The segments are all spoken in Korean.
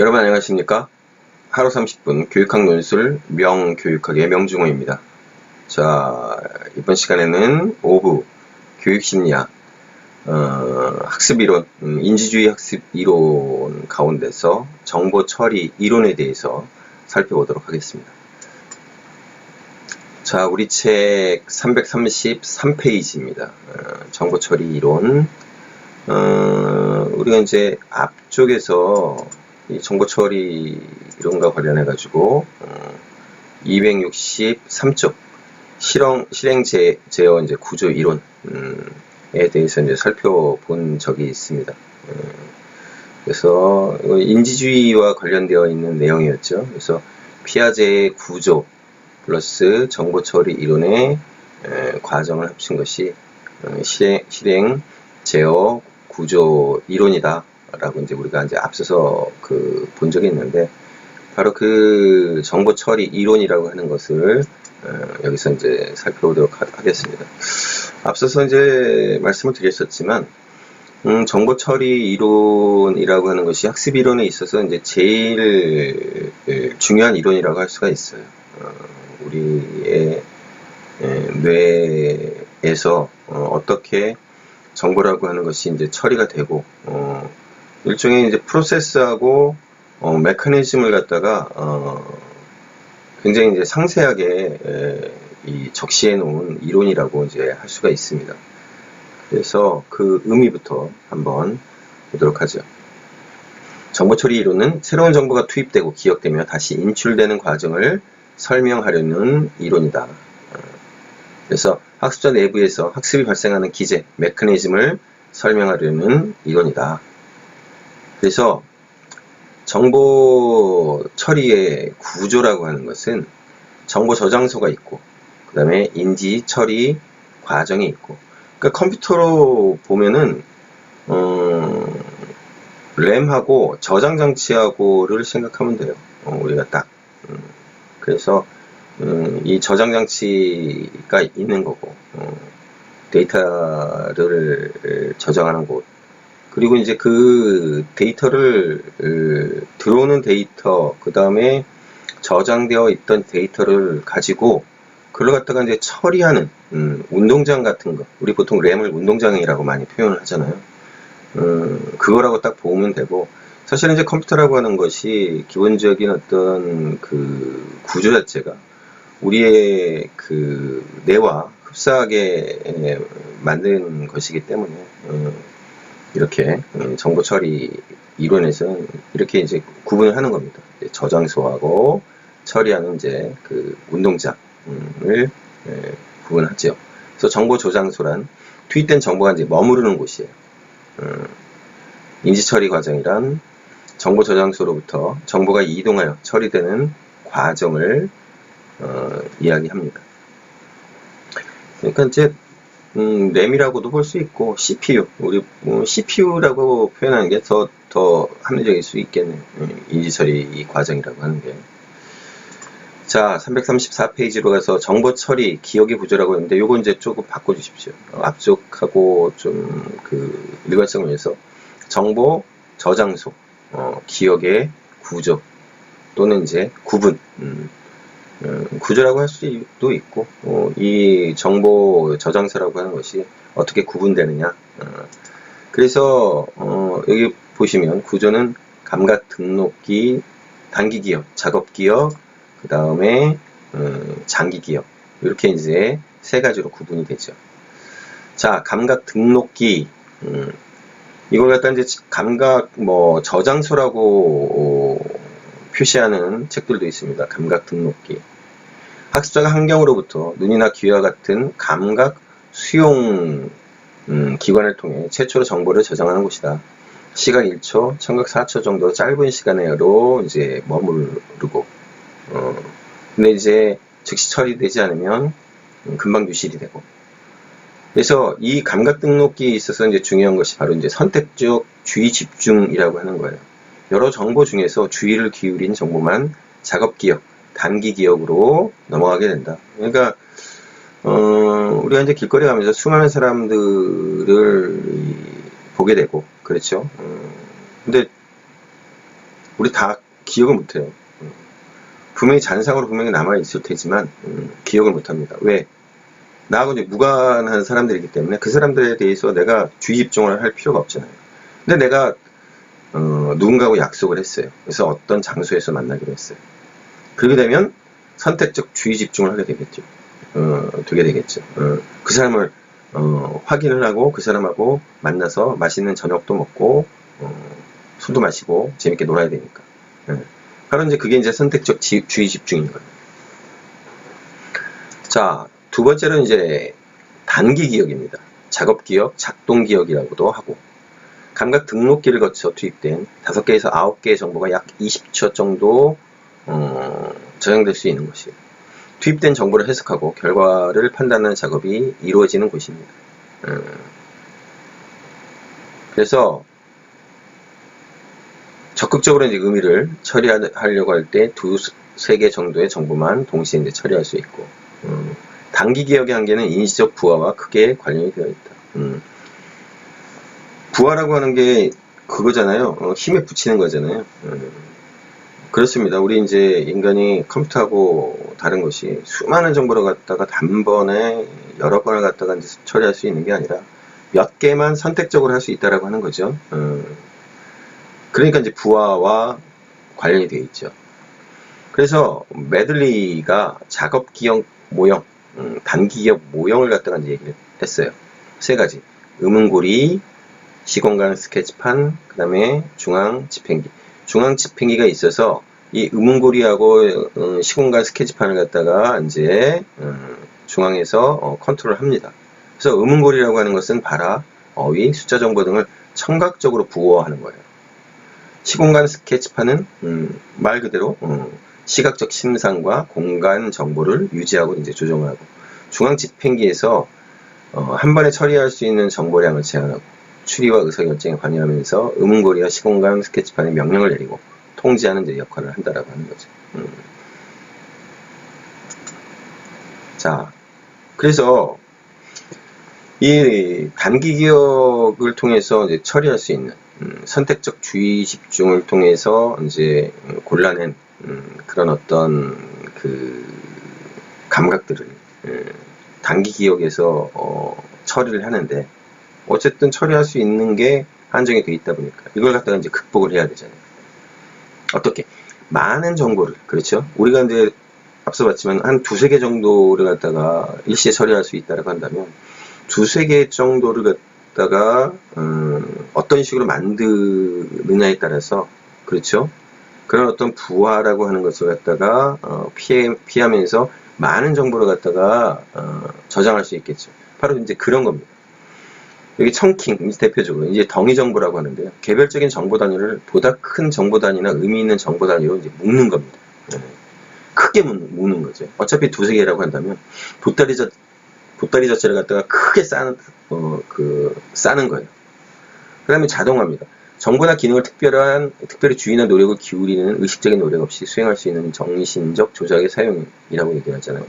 여러분 안녕하십니까? 하루 30분 교육학 논술 명교육학의 명중호입니다. 자, 이번 시간에는 5부 교육심리학 학습이론, 인지주의 학습이론 가운데서 정보처리 이론에 대해서 살펴보도록 하겠습니다. 자, 우리 책 333페이지입니다. 정보처리 이론. 우리가 이제 앞쪽에서 이 정보처리 이론과 관련해 가지고 263쪽 실행 제어 이제 구조 이론에 대해서 이제 살펴본 적이 있습니다. 그래서 인지주의와 관련되어 있는 내용이었죠. 그래서 피아제의 구조 플러스 정보처리 이론의 과정을 합친 것이 실행 제어 구조 이론이다 라고 이제 우리가 이제 앞서서 본 적이 있는데, 바로 그 정보 처리 이론이라고 하는 것을 여기서 이제 살펴보도록 하겠습니다. 앞서서 이제 말씀을 드렸었지만, 정보 처리 이론이라고 하는 것이 학습 이론에 있어서 이제 제일 중요한 이론이라고 할 수가 있어요. 우리의 뇌에서 어떻게 정보라고 하는 것이 이제 처리가 되고, 일종의 이제 프로세스하고 메커니즘을 갖다가 굉장히 이제 상세하게 적시해 놓은 이론이라고 이제 할 수가 있습니다. 그래서 그 의미부터 한번 보도록 하죠. 정보처리 이론은 새로운 정보가 투입되고 기억되며 다시 인출되는 과정을 설명하려는 이론이다. 그래서 학습자 내부에서 학습이 발생하는 기제, 메커니즘을 설명하려는 이론이다. 그래서 정보 처리의 구조라고 하는 것은 정보 저장소가 있고, 그 다음에 인지 처리 과정이 있고, 그러니까 컴퓨터로 보면은 램하고 저장 장치하고를 생각하면 돼요. 우리가 딱. 그래서 이 저장 장치가 있는 거고, 데이터를 저장하는 곳, 그리고 이제 그 데이터를 들어오는 데이터, 그 다음에 저장되어 있던 데이터를 가지고 그걸 갖다가 이제 처리하는 운동장 같은 거, 우리 보통 램을 운동장이라고 많이 표현을 하잖아요. 그거라고 딱 보면 되고, 사실은 이제 컴퓨터라고 하는 것이 기본적인 어떤 그 구조 자체가 우리의 그 뇌와 흡사하게 만든 것이기 때문에 이렇게 정보 처리 이론에서는 이렇게 이제 구분을 하는 겁니다. 저장소하고 처리하는 이제 그 운동장을 구분하죠. 그래서 정보 저장소란 투입된 정보가 이제 머무르는 곳이에요. 인지 처리 과정이란 정보 저장소로부터 정보가 이동하여 처리되는 과정을 이야기합니다. 그러니까 이제 램이라고도 볼 수 있고, CPU, 우리 CPU라고 표현하는 게 더 합리적일 수 있겠네요. 인지처리 이 과정이라고 하는 게. 자, 334페이지로 가서 정보 처리 기억의 구조라고 했는데, 요거 이제 조금 바꿔주십시오. 앞쪽하고 좀 일관성을 위해서 정보 저장소, 기억의 구조 또는 이제 구분. 구조라고 할 수도 있고, 이 정보 저장소라고 하는 것이 어떻게 구분되느냐. 그래서 여기 보시면 구조는 감각 등록기, 단기 기억, 작업 기억, 그 다음에 장기 기억, 이렇게 이제 세 가지로 구분이 되죠. 자, 감각 등록기, 이걸 갖다 이제 감각 저장소라고 표시하는 책들도 있습니다. 감각 등록기. 학습자가 환경으로부터 눈이나 귀와 같은 감각 수용 기관을 통해 최초로 정보를 저장하는 곳이다. 시각 1초, 청각 4초 정도 짧은 시간으로 이제 머무르고, 근데 이제 즉시 처리되지 않으면 금방 유실이 되고. 그래서 이 감각 등록기에 있어서 이제 중요한 것이 바로 이제 선택적 주의 집중이라고 하는 거예요. 여러 정보 중에서 주의를 기울인 정보만 작업 기억, 단기 기억으로 넘어가게 된다. 그러니까 우리가 이제 길거리 가면서 수많은 사람들을 보게 되고, 그렇죠. 근데 우리 다 기억을 못해요. 분명히 잔상으로 분명히 남아있을 테지만 기억을 못합니다. 왜? 나하고 이제 무관한 사람들이기 때문에 그 사람들에 대해서 내가 주의 집중을 할 필요가 없잖아요. 근데 내가 누군가하고 약속을 했어요. 그래서 어떤 장소에서 만나기로 했어요. 그렇게 되면 선택적 주의 집중을 하게 되겠죠. 되게 되겠죠. 그 사람을 확인을 하고 그 사람하고 만나서 맛있는 저녁도 먹고 술도 마시고 재밌게 놀아야 되니까. 바로 이제 그게 이제 선택적 주의 집중인 거예요. 자, 두 번째로는 이제 단기 기억입니다. 작업 기억, 작동 기억이라고도 하고, 감각 등록기를 거쳐 투입된 5개에서 9개의 정보가 약 20초 정도 저장될 수 있는 것이에요. 투입된 정보를 해석하고 결과를 판단하는 작업이 이루어지는 곳입니다. 그래서 적극적으로 이제 의미를 처리하려고 할 때 2-3개 정도의 정보만 동시에 이제 처리할 수 있고, 단기 기억의 한계는 인지적 부하와 크게 관련이 되어 있다. 부하라고 하는 게 그거잖아요. 힘에 붙이는 거잖아요. 그렇습니다. 우리 이제 인간이 컴퓨터하고 다른 것이 수많은 정보를 갖다가 단번에 여러 번을 갖다가 이제 처리할 수 있는 게 아니라 몇 개만 선택적으로 할 수 있다라고 하는 거죠. 그러니까 이제 부하와 관련이 되어 있죠. 그래서 메들리가 작업 기억 모형, 단기 기억 모형을 갖다가 이제 얘기를 했어요. 3가지. 음운고리, 시공간 스케치판, 그 다음에 중앙 집행기. 중앙 집행기가 있어서 이 음운고리하고 시공간 스케치판을 갖다가 이제 중앙에서 컨트롤 합니다. 그래서 음운고리라고 하는 것은 발화, 어휘, 숫자 정보 등을 청각적으로 부호하는 거예요. 시공간 스케치판은 말 그대로 시각적 심상과 공간 정보를 유지하고 이제 조정을 하고, 중앙 집행기에서 한 번에 처리할 수 있는 정보량을 제한하고 추리와 의사결정에 관여하면서 음운고리와 시공간 스케치판에 명령을 내리고 통제하는 이제 역할을 한다라고 하는 거죠. 자, 그래서 이 단기 기억을 통해서 이제 처리할 수 있는 선택적 주의 집중을 통해서 이제 골라낸 그런 어떤 그 감각들을 단기 기억에서 처리를 하는데, 어쨌든 처리할 수 있는 게 한정이 되어 있다 보니까 이걸 갖다가 이제 극복을 해야 되잖아요. 어떻게? 많은 정보를, 그렇죠? 우리가 이제 앞서 봤지만 한 2-3개 정도를 갖다가 일시에 처리할 수 있다고 한다면 2-3개 정도를 갖다가 어떤 식으로 만드느냐에 따라서, 그렇죠? 그런 어떤 부하라고 하는 것을 갖다가 피하면서 많은 정보를 갖다가 저장할 수 있겠죠. 바로 이제 그런 겁니다. 여기 청킹, 대표적으로 이제 덩이 정보라고 하는데요. 개별적인 정보 단위를 보다 큰 정보 단위나 의미 있는 정보 단위로 이제 묶는 겁니다. 크게 묶는 거죠. 어차피 2-3개라고 한다면 보따리 자체를 갖다가 크게 싸는 거예요. 그 다음에 자동화입니다. 정보나 기능을 특별히 주의나 노력을 기울이는 의식적인 노력 없이 수행할 수 있는 정신적 조작의 사용이라고 얘기를 하잖아요.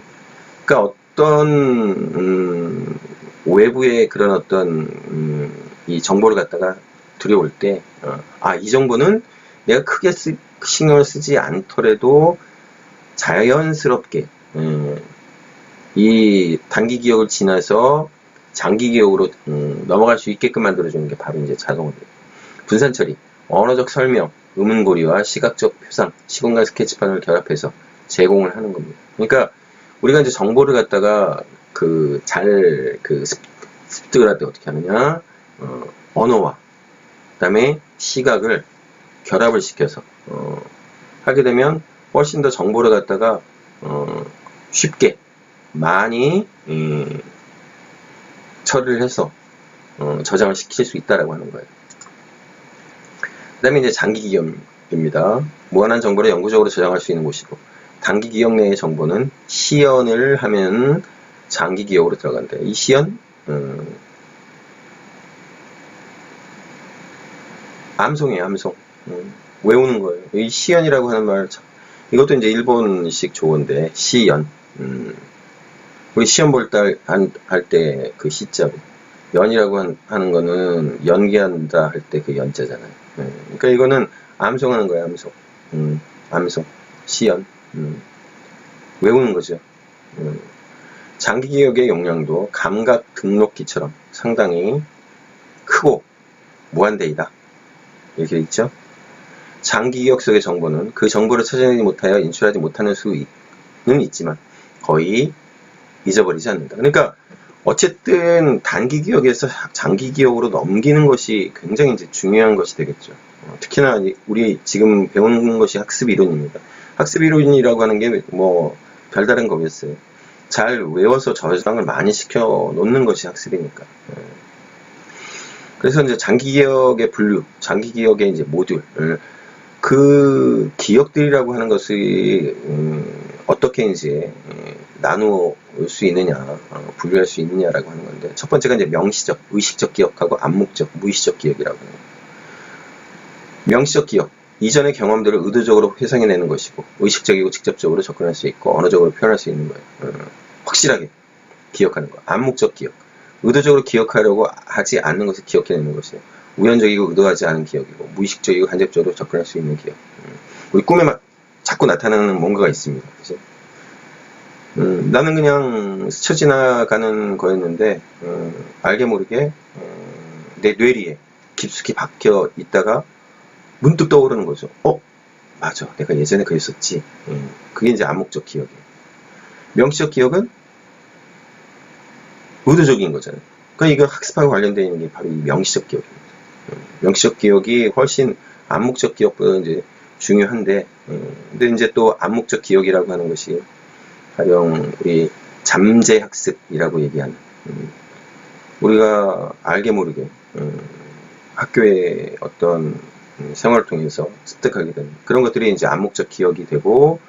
그러니까 어떤 외부의 그런 어떤 이 정보를 갖다가 들여올 때 이 정보는 내가 크게 신경을 쓰지 않더라도 자연스럽게 이 단기 기억을 지나서 장기 기억으로 넘어갈 수 있게끔 만들어주는 게 바로 이제 자동화입니다. 분산 처리, 언어적 설명, 음운고리와 시각적 표상, 시공간 스케치판을 결합해서 제공을 하는 겁니다. 그러니까 우리가 이제 정보를 갖다가 습득을 할 때 어떻게 하느냐, 언어와 그다음에 시각을 결합을 시켜서 하게 되면 훨씬 더 정보를 갖다가 쉽게 많이 처리를 해서 저장을 시킬 수 있다라고 하는 거예요. 그 다음에 이제 장기 기억입니다. 무한한 정보를 영구적으로 저장할 수 있는 곳이고, 단기 기억 내의 정보는 시연을 하면 장기 기억으로 들어간다. 이 시연, 암송이에요, 암송. 외우는 거예요. 이 시연이라고 하는 말, 이것도 이제 일본식 조어인데, 시연. 우리 시험 볼 때 할 때 그 시자고, 연이라고 하는 거는 연기한다 할 때 그 연자잖아요. 그러니까 이거는 암송하는 거예요, 암송. 암송. 시연. 외우는 거죠. 장기 기억의 용량도 감각 등록기처럼 상당히 크고 무한대이다. 이렇게 있죠. 장기 기억 속의 정보는 그 정보를 찾아내지 못하여 인출하지 못하는 수는 있지만 거의 잊어버리지 않는다. 그러니까 어쨌든 단기 기억에서 장기 기억으로 넘기는 것이 굉장히 이제 중요한 것이 되겠죠. 특히나 우리 지금 배우는 것이 학습 이론입니다. 학습 이론이라고 하는 게 뭐 별다른 거겠어요. 잘 외워서 저장을 많이 시켜 놓는 것이 학습이니까. 그래서 이제 장기 기억의 분류, 장기 기억의 이제 모듈, 그 기억들이라고 하는 것이 어떻게 이제 나누어 수 있느냐, 분류할 수 있느냐라고 하는 건데, 첫 번째가 이제 명시적, 의식적 기억하고 암묵적, 무의식적 기억이라고 하는 거예요. 명시적 기억, 이전의 경험들을 의도적으로 회상해내는 것이고, 의식적이고 직접적으로 접근할 수 있고, 언어적으로 표현할 수 있는 거예요. 확실하게 기억하는 거. 암묵적 기억, 의도적으로 기억하려고 하지 않는 것을 기억해내는 것이에요. 우연적이고 의도하지 않은 기억이고, 무의식적이고 간접적으로 접근할 수 있는 기억. 우리 꿈에 자꾸 나타나는 뭔가가 있습니다. 그치? 나는 그냥 스쳐 지나가는 거였는데, 알게 모르게 내 뇌리에 깊숙이 박혀 있다가 문득 떠오르는 거죠. 맞아. 내가 예전에 그랬었지. 그게 이제 암묵적 기억이에요. 명시적 기억은 의도적인 거잖아요. 그러니까 이거 학습하고 관련되어 있는 게 바로 이 명시적 기억입니다. 명시적 기억이 훨씬 암묵적 기억보다 이제 중요한데, 근데 이제 또 암묵적 기억이라고 하는 것이 가령 우리 잠재 학습이라고 얘기하는, 우리가 알게 모르게 학교의 어떤 생활을 통해서 습득하게 되는 그런 것들이 이제 암묵적 기억이 되고,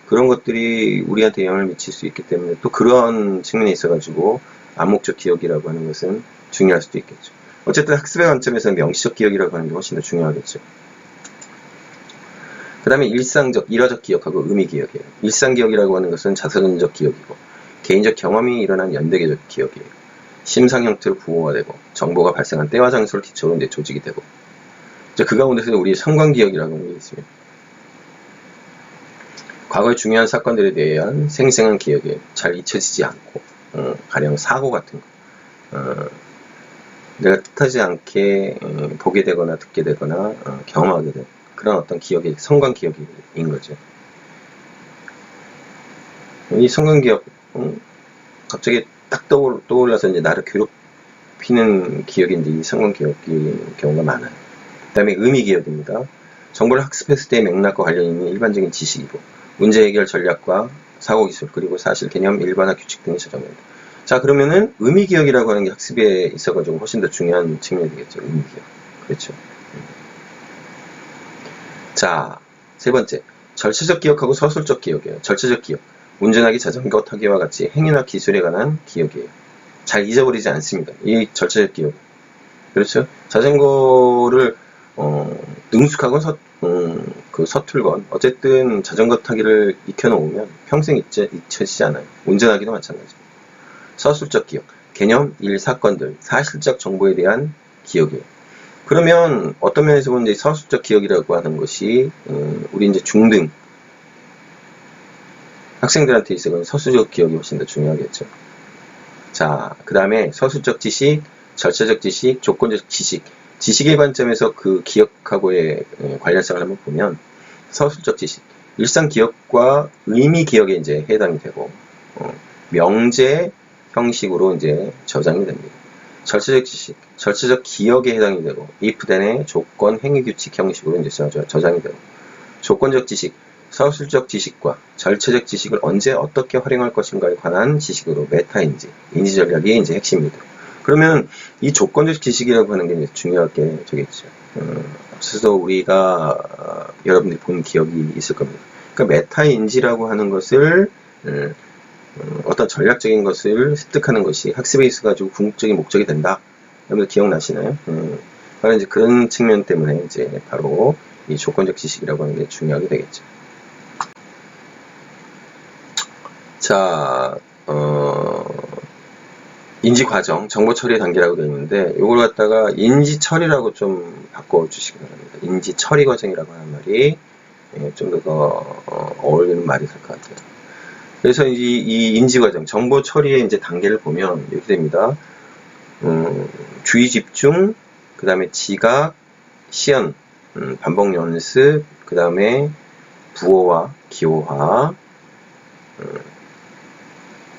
그런 것들이 우리한테 영향을 미칠 수 있기 때문에 또 그런 측면에 있어가지고 암묵적 기억이라고 하는 것은 중요할 수도 있겠죠. 어쨌든 학습의 관점에서는 명시적 기억이라고 하는 게 훨씬 더 중요하겠죠. 그 다음에 일화적 기억하고 의미 기억이에요. 일상 기억이라고 하는 것은 자선적 기억이고, 개인적 경험이 일어난 연대계적 기억이에요. 심상 형태로 부호가 되고, 정보가 발생한 때와 장소를 기초로 이제 조직이 되고, 그 가운데서 우리 성관 기억이라고 하는 게 있습니다. 과거의 중요한 사건들에 대한 생생한 기억이 잘 잊혀지지 않고, 가령 사고 같은 거, 내가 뜻하지 않게 보게 되거나 듣게 되거나 경험하게 된 그런 어떤 기억이 성관 기억인 거죠. 이 성관 기억, 갑자기 딱 떠올라서 이제 나를 괴롭히는 기억인데 이 성관 기억인 경우가 많아요. 그 다음에 의미 기억입니다. 정보를 학습했을 때의 맥락과 관련 있는 일반적인 지식이고, 문제 해결 전략과 사고 기술, 그리고 사실 개념, 일반화 규칙 등이 저장됩니다. 자, 그러면은 의미 기억이라고 하는 게 학습에 있어가지고 훨씬 더 중요한 측면이 되겠죠. 의미 기억. 그렇죠. 자, 세 번째. 절차적 기억하고 서술적 기억이에요. 절차적 기억. 운전하기, 자전거 타기와 같이 행위나 기술에 관한 기억이에요. 잘 잊어버리지 않습니다. 이 절차적 기억. 그렇죠. 자전거를 능숙하건 서툴건 어쨌든 자전거 타기를 익혀놓으면 평생 잊혀지지 않아요. 운전하기도 마찬가지입니다. 서술적 기억, 개념, 일, 사건들, 사실적 정보에 대한 기억이에요. 그러면 어떤 면에서 보면 이제 서술적 기억이라고 하는 것이 우리 이제 중등 학생들한테 있어서는 서술적 기억이 훨씬 더 중요하겠죠. 자, 그 다음에 서술적 지식, 절차적 지식, 조건적 지식. 지식의 관점에서 그 기억하고의 관련성을 한번 보면 서술적 지식, 일상 기억과 의미 기억에 이제 해당이 되고, 명제 형식으로 이제 저장이 됩니다. 절차적 지식, 절차적 기억에 해당이 되고, if then의 조건 행위 규칙 형식으로 이제 저장이 되고, 조건적 지식, 서술적 지식과 절차적 지식을 언제 어떻게 활용할 것인가에 관한 지식으로 메타인지, 인지 전략이 이제 핵심입니다. 그러면 이 조건적 지식이라고 하는 게 이제 중요하게 되겠죠. 앞서서 우리가 여러분들이 본 기억이 있을 겁니다. 그러니까 메타인지라고 하는 것을 어떤 전략적인 것을 습득하는 것이 학습에 있어가지고 궁극적인 목적이 된다. 여러분들 기억나시나요? 바로 이제 그런 측면 때문에 이제 바로 이 조건적 지식이라고 하는 게 중요하게 되겠죠. 자, 인지 과정, 정보 처리 단계라고 되어 있는데, 이걸 갖다가 인지 처리라고 좀 바꿔주시기 바랍니다. 인지 처리 과정이라고 하는 말이 좀 더 어울리는 말이 될 것 같아요. 그래서 이 인지 과정, 정보 처리의 이제 단계를 보면 이렇게 됩니다. 주의 집중, 그 다음에 지각, 시연, 반복 연습, 그 다음에 부호화, 기호화,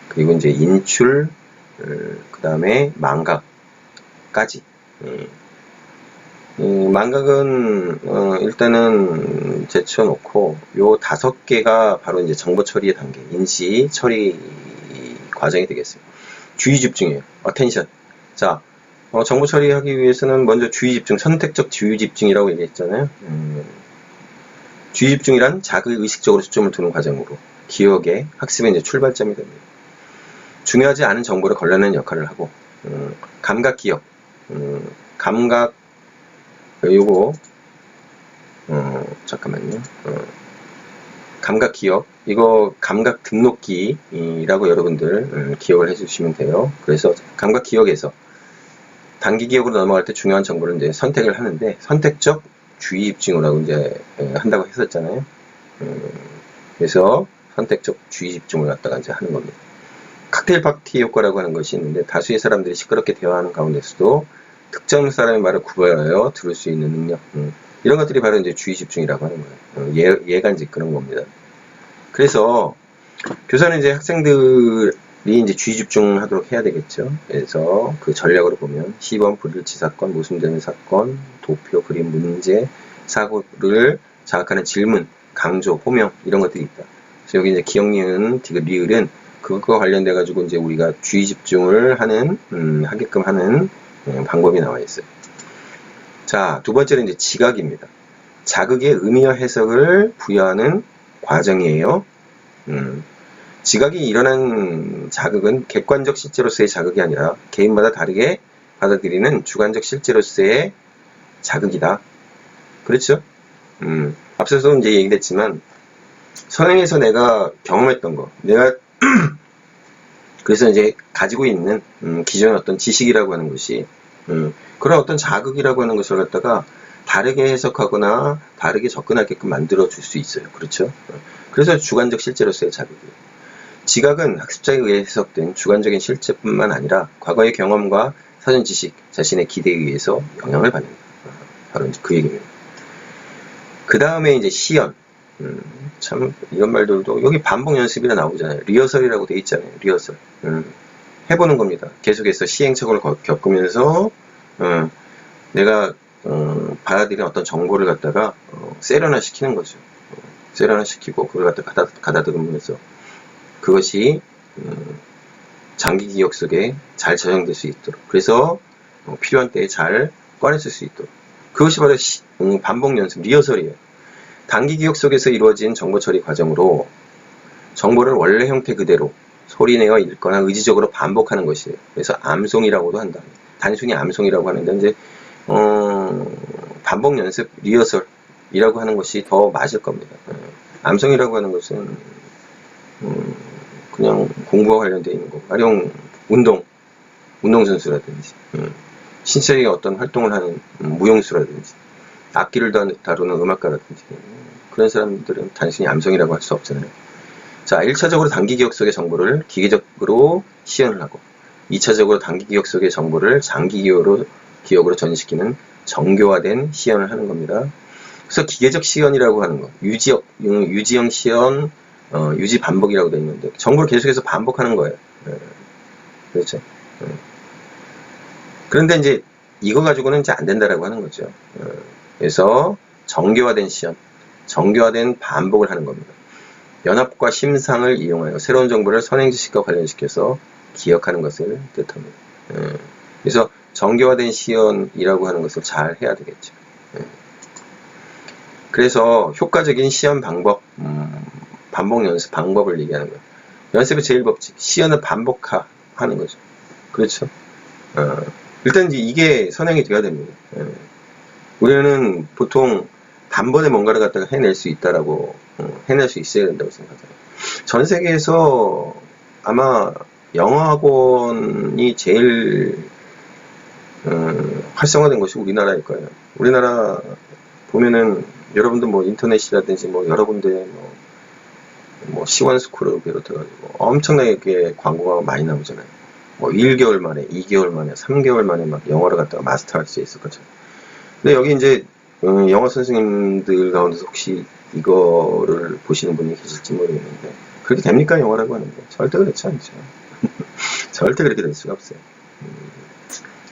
그리고 이제 인출, 그 다음에 망각까지. 망각은 일단은 제쳐놓고 요 5개가 바로 이제 정보 처리의 단계, 인지 처리 과정이 되겠습니다. 주의 집중이에요. 어텐션. 자, 정보 처리하기 위해서는 먼저 주의 집중, 선택적 주의 집중이라고 얘기했잖아요. 주의 집중이란 자극 의식적으로 초점을 두는 과정으로 기억의 학습의 이제 출발점이 됩니다. 중요하지 않은 정보를 걸러내는 역할을 하고, 감각 기억, 감각 요거 잠깐만요. 감각 기억, 이거 감각 등록기라고 여러분들 기억을 해주시면 돼요. 그래서 감각 기억에서 단기 기억으로 넘어갈 때 중요한 정보를 이제 선택을 하는데, 선택적 주의 집중이라고 이제 한다고 했었잖아요. 그래서 선택적 주의 집중을 갖다가 이제 하는 겁니다. 칵테일 파티 효과라고 하는 것이 있는데, 다수의 사람들이 시끄럽게 대화하는 가운데서도 특정 사람의 말을 구별하여 들을 수 있는 능력, 이런 것들이 바로 이제 주의 집중이라고 하는 거예요. 얘가 이제 그런 겁니다. 그래서 교사는 이제 학생들이 이제 주의 집중하도록 해야 되겠죠. 그래서 그 전략으로 보면 시범, 불일치 사건, 모순되는 사건, 도표, 그림, 문제, 사고를 자극하는 질문, 강조, 호명, 이런 것들이 있다. 그래서 여기 이제 기억, 니은, 디귿, 리을은 그것과 관련돼 가지고 이제 우리가 주의 집중을 하는 하게끔 하는 방법이 나와 있어요. 자, 두 번째는 이제 지각입니다. 자극의 의미와 해석을 부여하는 과정이에요. 지각이 일어난 자극은 객관적 실제로서의 자극이 아니라 개인마다 다르게 받아들이는 주관적 실제로서의 자극이다. 그렇죠? 앞서서 이제 얘기했지만 선행에서 내가 경험했던 거, 내가 그래서 이제 가지고 있는 기존의 어떤 지식이라고 하는 것이 그런 어떤 자극이라고 하는 것을 갖다가 다르게 해석하거나 다르게 접근하게끔 만들어 줄 수 있어요. 그렇죠? 그래서 주관적 실제로서의 자극이에요. 지각은 학습자에 의해 해석된 주관적인 실제뿐만 아니라 과거의 경험과 사전 지식, 자신의 기대에 의해서 영향을 받는다. 바로 이제 그 얘기입니다. 그 다음에 이제 시연. 참 이런 말들도 여기 반복 연습이라 나오잖아요. 리허설이라고 돼 있잖아요. 리허설. 해보는 겁니다. 계속해서 시행착오를 겪으면서 내가 받아들인 어떤 정보를 갖다가 세련화 시키는 거죠. 세련화 시키고 그걸 갖다 가다듬으면서 그것이 장기 기억 속에 잘 저장될 수 있도록, 그래서 필요한 때에 잘 꺼냈을 수 있도록, 그것이 바로 반복 연습, 리허설이에요. 단기 기억 속에서 이루어진 정보 처리 과정으로 정보를 원래 형태 그대로 소리내어 읽거나 의지적으로 반복하는 것이에요. 그래서 암송이라고도 한다. 단순히 암송이라고 하는데 이제 반복 연습, 리허설이라고 하는 것이 더 맞을 겁니다. 암송이라고 하는 것은 그냥 공부와 관련되어 있는 거, 가령 운동선수라든지 신체의 어떤 활동을 하는 무용수라든지 악기를 다루는 음악가라든지 그런 사람들은 단순히 암송이라고 할 수 없잖아요. 자, 1차적으로 단기 기억 속의 정보를 기계적으로 시연을 하고 2차적으로 단기 기억 속의 정보를 장기 기억으로 전시키는 정교화된 시연을 하는 겁니다. 그래서 기계적 시연이라고 하는 거, 유지형 시연, 유지 반복이라고 되어 있는데 정보를 계속해서 반복하는 거예요. 그렇죠. 그런데 이제 이거 가지고는 이제 안 된다라고 하는 거죠. 그래서 정교화된 시연, 정교화된 반복을 하는 겁니다. 연합과 심상을 이용하여 새로운 정보를 선행 지식과 관련시켜서 기억하는 것을 뜻합니다. 그래서 정교화된 시연이라고 하는 것을 잘 해야 되겠죠. 그래서 효과적인 시연 방법, 반복 연습 방법을 얘기하는 거예요. 연습의 제일 법칙, 시연을 반복하는 거죠. 그렇죠. 일단 이제 이게 선행이 되어야 됩니다. 우리는 보통 단번에 뭔가를 갖다가 해낼 수 있다라고 해낼 수 있어야 된다고 생각해요. 전 세계에서 아마 영어 학원이 제일 활성화된 것이 우리나라일 거예요. 우리나라 보면은 여러분들 뭐 인터넷이라든지 뭐 여러 군데 뭐 시원스쿨을 비롯해가지고 엄청나게 광고가 많이 나오잖아요. 뭐 1개월 만에, 2개월 만에, 3개월 만에 막 영어를 갖다가 마스터할 수 있을 거죠. 근데 여기 이제 영어 선생님들 가운데서 혹시 이거를 보시는 분이 계실지 모르겠는데 그렇게 됩니까? 영어라고 하는 게 절대 그렇지 않죠. 절대 그렇게 될 수가 없어요.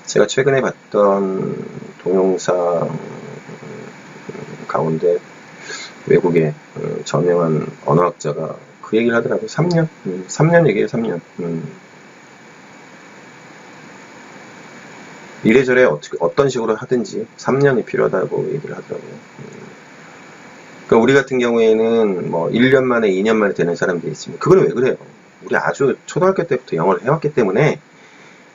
제가 최근에 봤던 동영상 가운데 외국의 저명한 언어학자가 그 얘기를 하더라고요. 3년 얘기해요. 3년. 이래저래 어떤 식으로 하든지 3년이 필요하다고 얘기를 하더라고요. 그러니까 우리 같은 경우에는 뭐 1년 만에 2년 만에 되는 사람들이 있습니다. 그건 왜 그래요? 우리 아주 초등학교 때부터 영어를 해왔기 때문에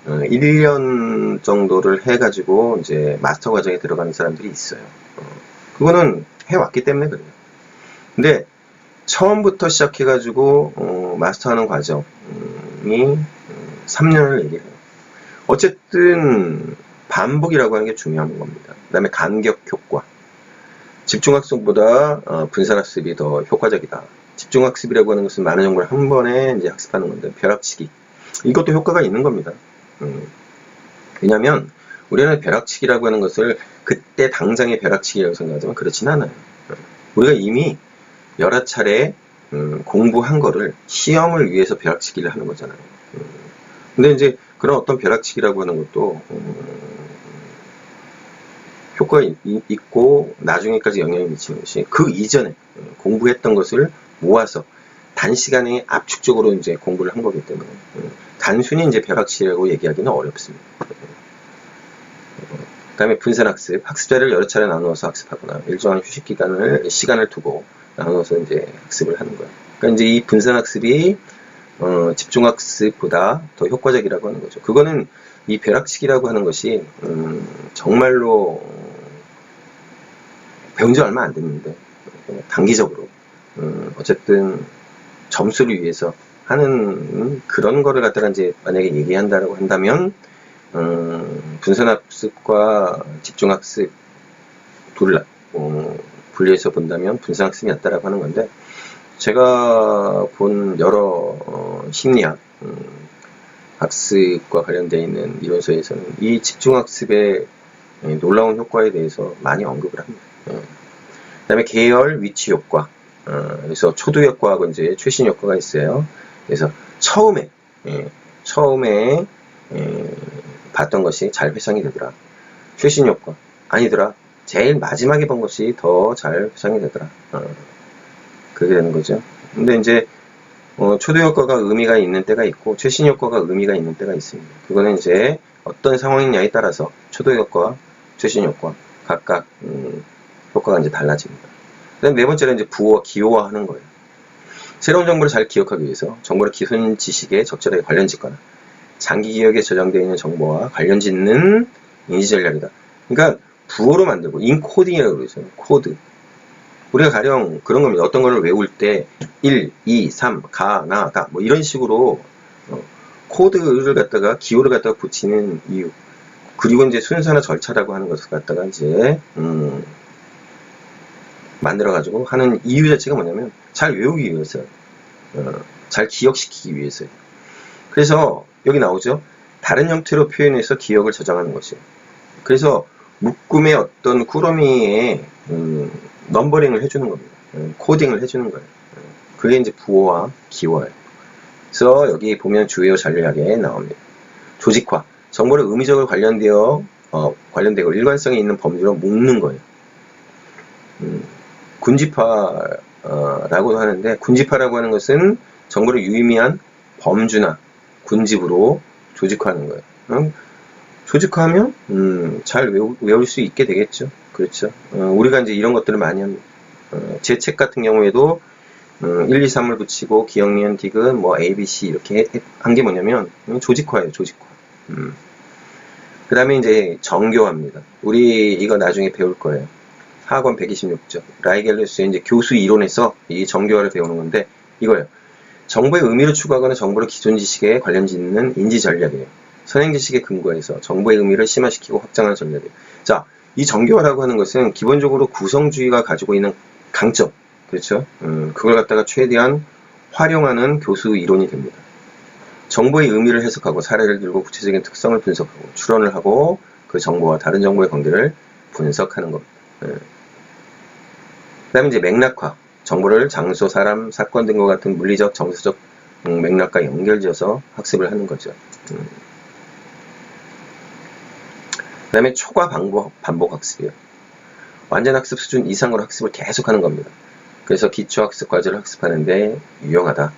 1년 정도를 해가지고 이제 마스터 과정에 들어가는 사람들이 있어요. 그거는 해왔기 때문에 그래요. 근데 처음부터 시작해가지고 마스터하는 과정이 3년을 얘기해요. 어쨌든 반복이라고 하는 게 중요한 겁니다. 그 다음에 간격 효과. 집중학습보다 분산학습이 더 효과적이다. 집중학습이라고 하는 것은 많은 정보를 한 번에 이제 학습하는 건데 벼락치기. 이것도 효과가 있는 겁니다. 왜냐하면 우리는 벼락치기라고 하는 것을 그때 당장의 벼락치기라고 생각하지만 그렇진 않아요. 우리가 이미 여러 차례 공부한 거를 시험을 위해서 벼락치기를 하는 거잖아요. 근데 이제 그런 어떤 벼락치기라고 하는 것도 효과가 있고 나중에까지 영향을 미치는 것이 그 이전에 공부했던 것을 모아서 단시간에 압축적으로 이제 공부를 한 거기 때문에 단순히 이제 벼락치기라고 얘기하기는 어렵습니다. 그 다음에 분산학습, 학습자를 여러 차례 나누어서 학습하거나 일정한 휴식 시간을 두고 나누어서 이제 학습을 하는 거예요. 그러니까 이제 이 분산학습이 집중학습보다 더 효과적이라고 하는 거죠. 그거는 이 벼락치기라고 하는 것이 정말로 배운 지 얼마 안 됐는데 단기적으로 어쨌든 점수를 위해서 하는 그런 거를 갖다가 이제 만약에 얘기한다라고 한다면 분산학습과 집중학습 둘 분리해서 본다면 분산학습이 낫다라고 하는 건데 제가 본 여러 심리학 학습과 관련되어 있는 이론서에서는 이 집중학습의 놀라운 효과에 대해서 많이 언급을 합니다. 그 다음에 계열 위치 효과. 그래서 초두 효과하고 이제 최신 효과가 있어요. 그래서 처음에 봤던 것이 잘 회상이 되더라. 최신 효과 아니더라. 제일 마지막에 본 것이 더 잘 회상이 되더라. 그게 되는 거죠. 근데 이제 초두 효과가 의미가 있는 때가 있고 최신 효과가 의미가 있는 때가 있습니다. 그거는 이제 어떤 상황이냐에 따라서 초두 효과, 최신 효과 각각 효과가 이제 달라집니다. 그다음 네 번째는 이제 부호와 기호화하는 거예요. 새로운 정보를 잘 기억하기 위해서 정보를 기존 지식에 적절하게 관련 짓거나 장기 기억에 저장되어 있는 정보와 관련 짓는 인지 전략이다. 그러니까 부호로 만들고 인코딩이라고 그러죠. 코드. 우리가 가령 그런 겁니다. 어떤 거를 외울 때 1, 2, 3, 가, 나, 다 뭐 이런 식으로 코드를 갖다가 기호를 갖다가 붙이는 이유. 그리고 이제 순서나 절차라고 하는 것을 갖다가 이제 만들어 가지고 하는 이유 자체가 뭐냐면 잘 외우기 위해서요. 잘 기억시키기 위해서요. 그래서 여기 나오죠. 다른 형태로 표현해서 기억을 저장하는 것이요. 그래서 묶음의 어떤 꾸러미에 넘버링을 해주는 겁니다. 코딩을 해주는 거예요. 그게 이제 부호와 기호예요. 그래서 여기 보면 주요 전략에 나옵니다. 조직화. 정보를 의미적으로 관련되고 일관성이 있는 범주로 묶는 거예요. 군집화라고 하는데, 군집화라고 하는 것은 정보를 유의미한 범주나 군집으로 조직화하는 거예요. 조직화하면 잘 외울 수 있게 되겠죠. 그렇죠. 우리가 이제 이런 것들을 많이 합니다. 제 책 같은 경우에도 1, 2, 3을 붙이고 기억, 니은, 디귿, 뭐 A, B, C 이렇게 한 게 뭐냐면 조직화예요. 조직화. 그 다음에 이제 정교화입니다. 우리 이거 나중에 배울 거예요. 하권 126쪽 라이겔레스의 이제 교수 이론에서 이 정교화를 배우는 건데 이거예요. 정보의 의미를 추구하거나 정보를 기존 지식에 관련 짓는 인지 전략이에요. 선행 지식에 근거해서 정보의 의미를 심화시키고 확장하는 전략이에요. 자, 이 정교화라고 하는 것은 기본적으로 구성주의가 가지고 있는 강점, 그렇죠? 그걸 갖다가 최대한 활용하는 교수 이론이 됩니다. 정보의 의미를 해석하고 사례를 들고 구체적인 특성을 분석하고 추론을 하고 그 정보와 다른 정보의 관계를 분석하는 겁니다. 그 다음에 이제 맥락화. 정보를 장소, 사람, 사건 등과 같은 물리적, 정서적 맥락과 연결지어서 학습을 하는 거죠. 그 다음에 초과 반복 학습이에요. 완전 학습 수준 이상으로 학습을 계속하는 겁니다. 그래서 기초학습 과제를 학습하는데 유용하다.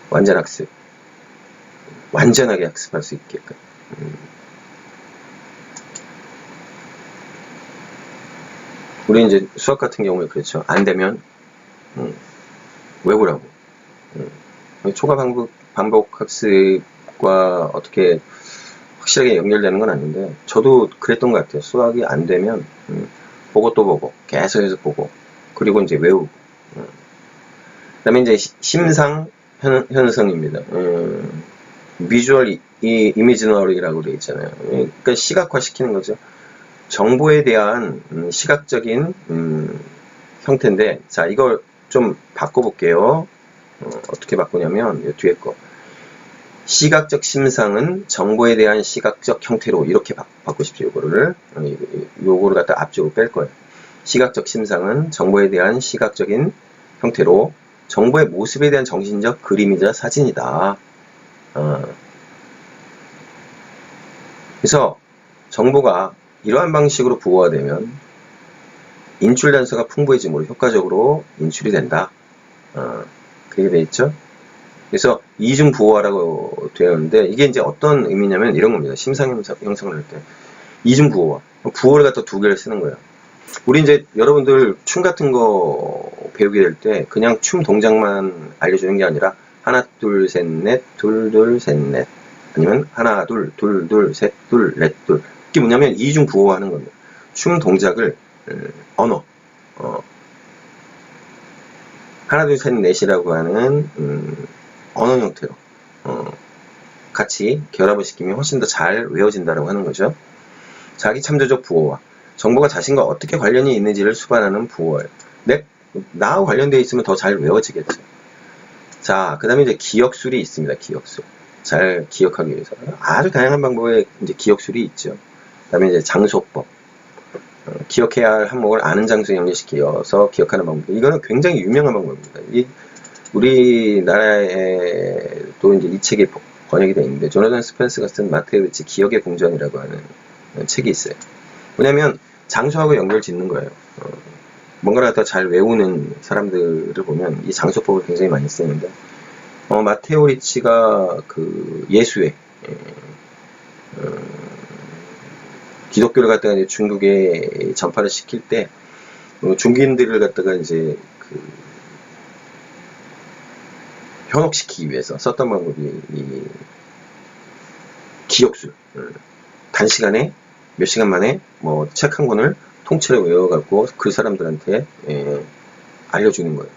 완전 학습. 완전하게 학습할 수 있게끔. 우리 이제 수학 같은 경우에 그렇죠. 안 되면 외우라고. 초과 반복 학습과 어떻게 확실하게 연결되는 건 아닌데 저도 그랬던 것 같아요. 수학이 안 되면 보고 또 보고 계속해서 보고 그리고 이제 외우고. 그다음에 이제 심상 현상입니다. 비주얼 이미지너리라고 되어 있잖아요. 그러니까 시각화 시키는 거죠. 정보에 대한 시각적인 형태인데, 자, 이걸 좀 바꿔볼게요. 어떻게 바꾸냐면, 이 뒤에 거. 시각적 심상은 정보에 대한 시각적 형태로 이렇게 바꾸십시오. 요거를 갖다 앞쪽으로 뺄 거예요. 시각적 심상은 정보에 대한 시각적인 형태로 정보의 모습에 대한 정신적 그림이자 사진이다. 그래서 정보가 이러한 방식으로 부호화되면 인출 단서가 풍부해지므로 효과적으로 인출이 된다. 그렇게 돼 있죠. 그래서 이중 부호화라고 되어 있는데 이게 이제 어떤 의미냐면 이런 겁니다. 심상 형성을 할 때 이중 부호화. 부호를 갖다 두 개를 쓰는 거예요. 우리 이제 여러분들 춤 같은 거 배우게 될 때 그냥 춤 동작만 알려주는 게 아니라 하나 둘 셋 넷 둘 둘 셋 넷 아니면 하나 둘 둘 둘 셋 둘 넷 둘 이게 뭐냐면 이중 부호화하는 겁니다. 춤 동작을 언어 하나 둘 셋 넷이라고 하는 언어 형태로 같이 결합을 시키면 훨씬 더 잘 외워진다고 하는 거죠. 자기 참조적 부호화. 정보가 자신과 어떻게 관련이 있는지를 수반하는 부호예요. 나하고 관련되어 있으면 더 잘 외워지겠죠. 자, 그 다음에 이제 기억술이 있습니다. 기억술. 잘 기억하기 위해서. 아주 다양한 방법의 이제 기억술이 있죠. 그 다음에 이제 장소법. 기억해야 할 항목을 아는 장소에 연결시켜서 기억하는 방법. 이거는 굉장히 유명한 방법입니다. 우리나라에도 이제 이 책이 번역이 되어 있는데, 조나단 스펜스가 쓴 마테우리치 기억의 궁전이라고 하는 책이 있어요. 왜냐면 장소하고 연결 짓는 거예요. 뭔가를 갖다 잘 외우는 사람들을 보면 이 장소법을 굉장히 많이 쓰는데, 마테오 리치가 그 예수회, 기독교를 갖다가 이제 중국에 전파를 시킬 때, 중국인들을 갖다가 이제 현혹시키기 위해서 썼던 방법이 이 기억술. 단시간에 몇 시간 만에 뭐 책 한 권을 통째로 외워갖고 그 사람들한테 알려주는 거예요.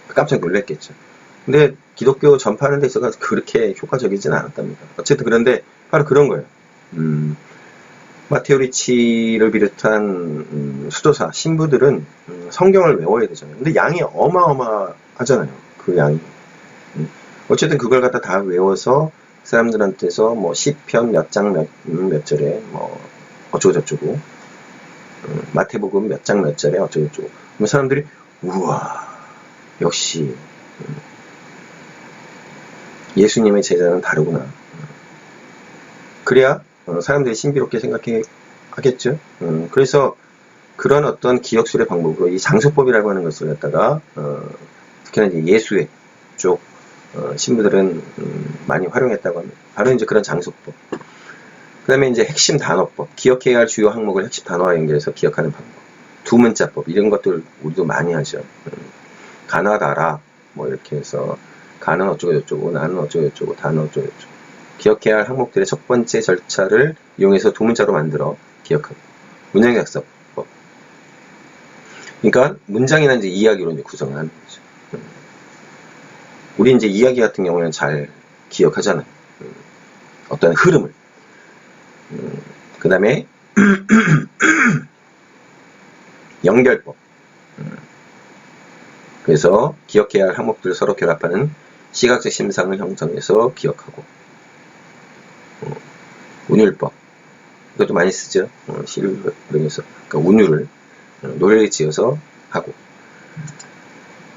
깜짝 놀랐겠죠. 근데 기독교 전파하는 데 있어서 그렇게 효과적이진 않았답니다. 어쨌든 그런데 바로 그런 거예요. 마테오 리치를 비롯한 수도사, 신부들은 성경을 외워야 되잖아요. 근데 양이 어마어마하잖아요. 그 양이. 어쨌든 그걸 갖다 다 외워서 사람들한테서 뭐 시편 몇 장 몇 절에 뭐 어쩌고저쩌고 마태복음 몇 장 몇 절에 어쩌고저쩌고 그러면 사람들이 우와 역시 예수님의 제자는 다르구나. 그래야 사람들이 신비롭게 생각하겠죠. 그래서 그런 어떤 기억술의 방법으로 이 장소법이라고 하는 것을 갖다가 특히나 이제 예수의 쪽 신부들은 많이 활용했다고 합니다. 바로 이제 그런 장소법. 그 다음에 이제 핵심 단어법. 기억해야 할 주요 항목을 핵심 단어와 연결해서 기억하는 방법. 두문자법. 이런 것들 우리도 많이 하죠. 가나다라. 뭐 이렇게 해서 가는 어쩌고저쩌고, 나는 어쩌고저쩌고, 다는 어쩌고저쩌고. 기억해야 할 항목들의 첫 번째 절차를 이용해서 두문자로 만들어 기억하고. 문장작성법. 그러니까 문장이나 이제 이야기로 이제 구성을 하는 거죠. 우리 이제 이야기 같은 경우는 잘 기억하잖아요. 어떤 흐름을. 그 다음에 연결법. 그래서 기억해야 할 항목들을 서로 결합하는 시각적 심상을 형성해서 기억하고. 운율법. 이것도 많이 쓰죠. 시를 그러면서. 그러니까 운율을 노래를 지어서 하고.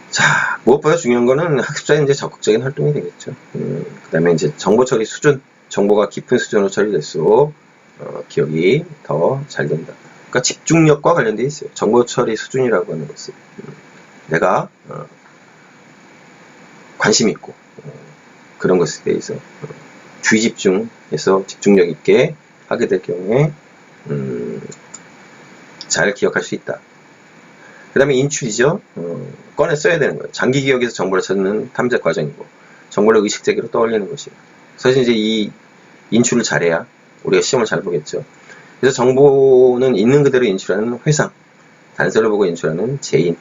자, 무엇보다 중요한 거는 학습자의 이제 적극적인 활동이 되겠죠. 그 다음에 이제 정보 처리 수준, 정보가 깊은 수준으로 처리될수록 기억이 더 잘 된다. 그러니까 집중력과 관련되어 있어요. 정보 처리 수준이라고 하는 것은 내가 관심 있고 그런 것에 대해서 주의 집중해서 집중력 있게 하게 될 경우에 잘 기억할 수 있다. 그 다음에 인출이죠. 꺼내 써야 되는 거예요. 장기 기억에서 정보를 찾는 탐색 과정이고 정보를 의식적으로 떠올리는 것이에요. 사실 이제 이 인출을 잘해야 우리가 시험을 잘 보겠죠. 그래서 정보는 있는 그대로 인출하는 회상, 단서를 보고 인출하는 제인,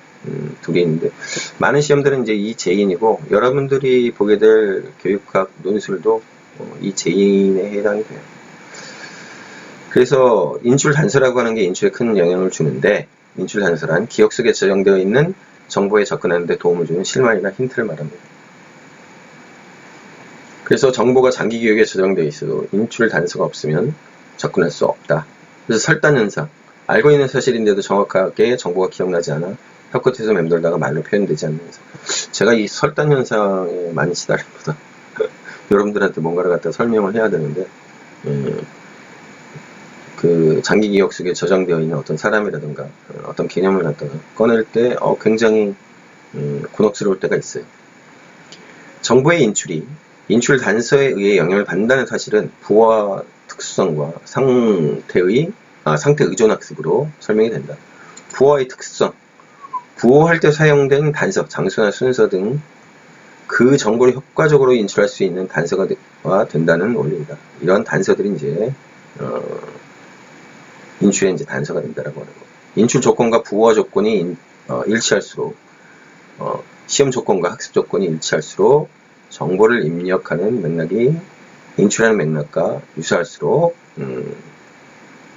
둘이 있는데 많은 시험들은 이제 이 제인이고 여러분들이 보게 될 교육학 논술도 이 제인에 해당이 돼요. 그래서 인출 단서라고 하는 게 인출에 큰 영향을 주는데 인출 단서란 기억 속에 저장되어 있는 정보에 접근하는 데 도움을 주는 실마리나 힌트를 말합니다. 그래서 정보가 장기 기억에 저장되어 있어도 인출 단서가 없으면 접근할 수 없다. 그래서 설단 현상. 알고 있는 사실인데도 정확하게 정보가 기억나지 않아 혀끝에서 맴돌다가 말로 표현되지 않는 현상. 제가 이 설단 현상에 많이 시달립니다. 여러분들한테 뭔가를 갖다 설명을 해야 되는데 그 장기 기억 속에 저장되어 있는 어떤 사람이라든가 어떤 개념을 갖다가 꺼낼 때 굉장히 곤혹스러울 때가 있어요. 정보의 인출이 인출 단서에 의해 영향을 받는다는 사실은 부호와 특수성과 상태 의존 학습으로 설명이 된다. 부호의 특수성, 부호할 때 사용된 단서, 장소나 순서 등 그 정보를 효과적으로 인출할 수 있는 단서가 된다는 원리입니다. 이런 단서들이 이제 인출의 이제 단서가 된다라고 하는 거. 인출 조건과 부호화 조건이 일치할수록 시험 조건과 학습 조건이 일치할수록 정보를 입력하는 맥락이 인출하는 맥락과 유사할수록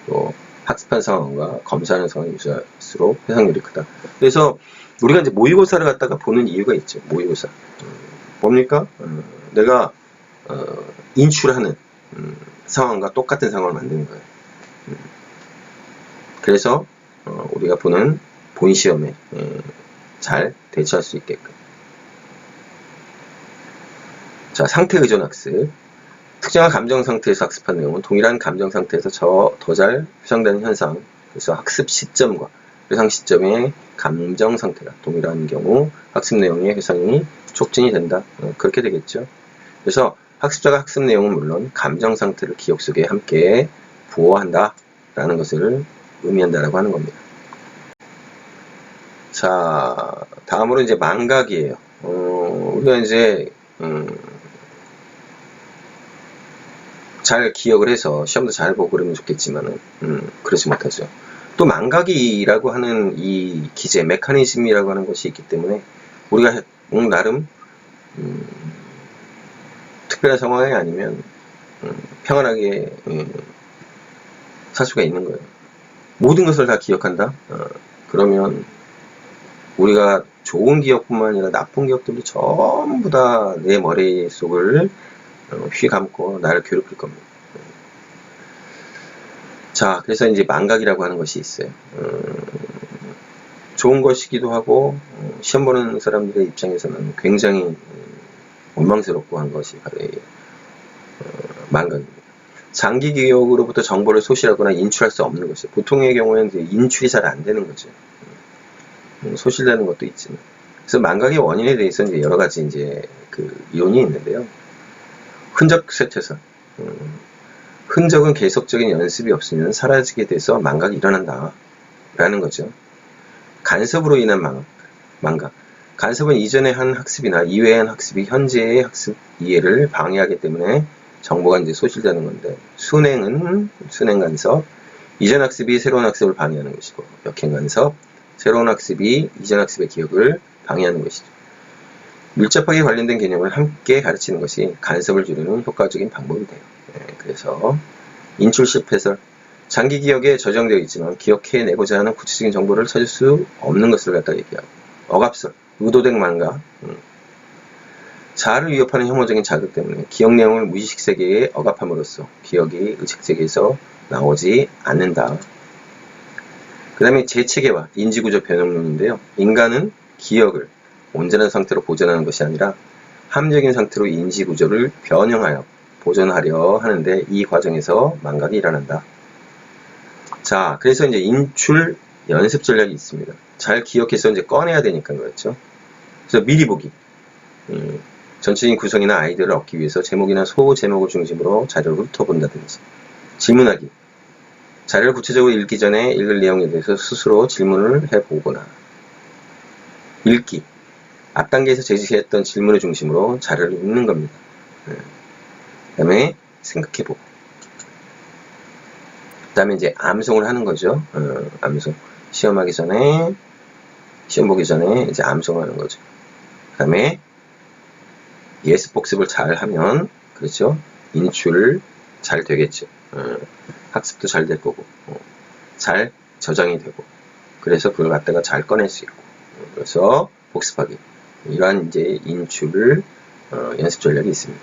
또 학습한 상황과 검사하는 상황이 유사할수록 해상률이 크다. 그래서 우리가 이제 모의고사를 갖다가 보는 이유가 있죠. 모의고사. 뭡니까? 내가 인출하는 상황과 똑같은 상황을 만드는 거예요. 그래서 우리가 보는 본 시험에 잘 대처할 수 있게끔. 자, 상태 의존 학습. 특정한 감정 상태에서 학습한 내용은 동일한 감정 상태에서 더 잘 회상되는 현상. 그래서 학습 시점과 회상 시점의 감정 상태가 동일한 경우 학습 내용의 회상이 촉진이 된다. 그렇게 되겠죠. 그래서 학습자가 학습 내용은 물론 감정 상태를 기억 속에 함께 부호한다 라는 것을 의미한다라고 하는 겁니다. 자, 다음으로 이제 망각이에요. 우리가 이제 잘 기억을 해서 시험도 잘 보고 그러면 좋겠지만은 그러지 못하죠. 또 망각이라고 하는 이 기제, 메커니즘이라고 하는 것이 있기 때문에 우리가 나름 특별한 상황이 아니면 평안하게 살 수가 있는 거예요. 모든 것을 다 기억한다? 그러면 우리가 좋은 기억뿐만 아니라 나쁜 기억들도 전부 다 내 머릿속을 휘감고 나를 괴롭힐 겁니다. 자, 그래서 이제 망각이라고 하는 것이 있어요. 좋은 것이기도 하고 시험 보는 사람들의 입장에서는 굉장히 원망스럽고 한 것이 바로 망각입니다. 장기 기억으로부터 정보를 소실하거나 인출할 수 없는 것이죠. 보통의 경우에는 이제 인출이 잘 안 되는 거죠. 소실되는 것도 있지만. 그래서 망각의 원인에 대해서 이제 여러 가지 이제 그 이론이 있는데요. 흔적 쇠퇴선. 흔적은 계속적인 연습이 없으면 사라지게 돼서 망각이 일어난다. 라는 거죠. 간섭으로 인한 망각. 간섭은 이전에 한 학습이나 이외에 한 학습이 현재의 학습 이해를 방해하기 때문에 정보가 이제 소실되는 건데, 순행은 순행 간섭, 이전 학습이 새로운 학습을 방해하는 것이고, 역행 간섭, 새로운 학습이 이전 학습의 기억을 방해하는 것이죠. 밀접하게 관련된 개념을 함께 가르치는 것이 간섭을 줄이는 효과적인 방법이 돼요. 그래서 인출식 해설. 장기 기억에 저장되어 있지만 기억해내고자 하는 구체적인 정보를 찾을 수 없는 것을 갖다 얘기하고, 억압설, 의도된 망각, 자아를 위협하는 혐오적인 자극 때문에 기억 내용을 무의식 세계에 억압함으로써 기억이 의식 세계에서 나오지 않는다. 그 다음에 재체계와 인지구조 변형론인데요. 인간은 기억을 온전한 상태로 보존하는 것이 아니라 함정인 상태로 인지구조를 변형하여 보존하려 하는데 이 과정에서 망각이 일어난다. 자, 그래서 이제 인출 연습 전략이 있습니다. 잘 기억해서 이제 꺼내야 되니까 그렇죠. 그래서 미리 보기. 전체적인 구성이나 아이디어를 얻기 위해서 제목이나 소제목을 중심으로 자료를 훑어본다든지. 질문하기. 자료를 구체적으로 읽기 전에 읽을 내용에 대해서 스스로 질문을 해보거나. 읽기. 앞 단계에서 제시했던 질문을 중심으로 자료를 읽는 겁니다. 그 다음에 생각해보고. 그 다음에 이제 암송을 하는 거죠. 암송. 시험 보기 전에 이제 암송을 하는 거죠. 그 다음에 예습 복습을 잘 하면, 그렇죠. 인출 잘 되겠죠. 학습도 잘 될 거고, 잘 저장이 되고, 그래서 그걸 갖다가 잘 꺼낼 수 있고, 그래서 복습하기. 이러한 이제 인출 연습 전략이 있습니다.